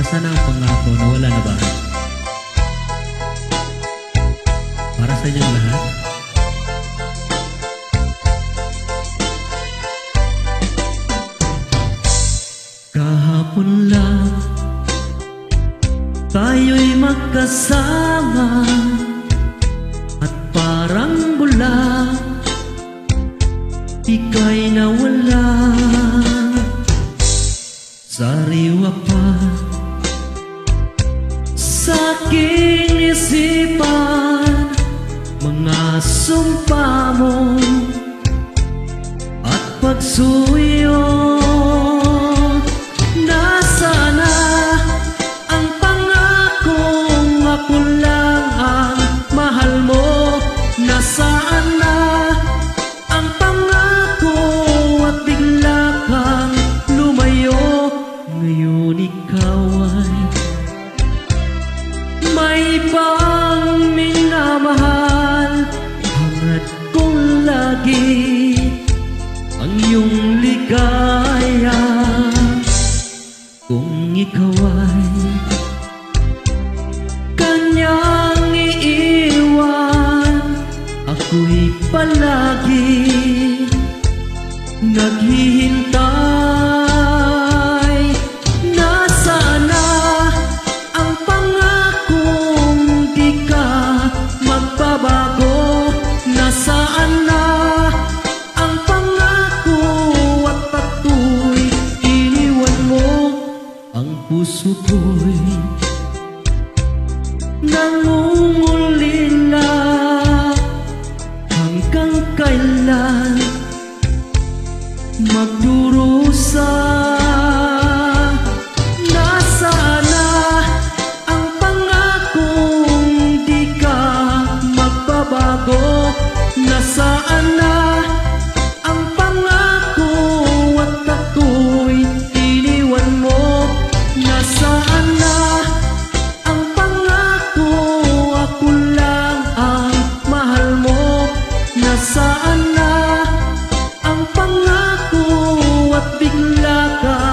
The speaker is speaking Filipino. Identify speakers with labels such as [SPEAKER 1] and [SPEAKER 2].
[SPEAKER 1] Nasaan na ang pangako na wala na ba? Para sa inyong lahat. Kahapon lang tayo'y magkasama at parang bula ika'y nawala. Sariwa pa sa aking isipan mga sumpa mo at pagsuyo. Nasaan na ang pangakong ako lang ang mahal mo? Nasaan na ang pangako at bigla kang lumayo? Ngayon ikaw ay may ibang minamahal. Hangad kong lagi ang iyong ligaya. Kung ikaw ay kanyang iiwan, ako'y palagi naghihintay. Nasaan na ang pangakong di ka magbabago? Nasaan na ang pangako at patuloy iniwan mo? Ang puso ko'y nangungulila. Hanggang kailan magdurusa? Nasaan na ang pangakong di ka magbabago? Nasaan na ang pangako at ako'y iniwan mo? Nasaan na ang pangako ako lang ang mahal mo? Nasaan na ang pangako at bigla ka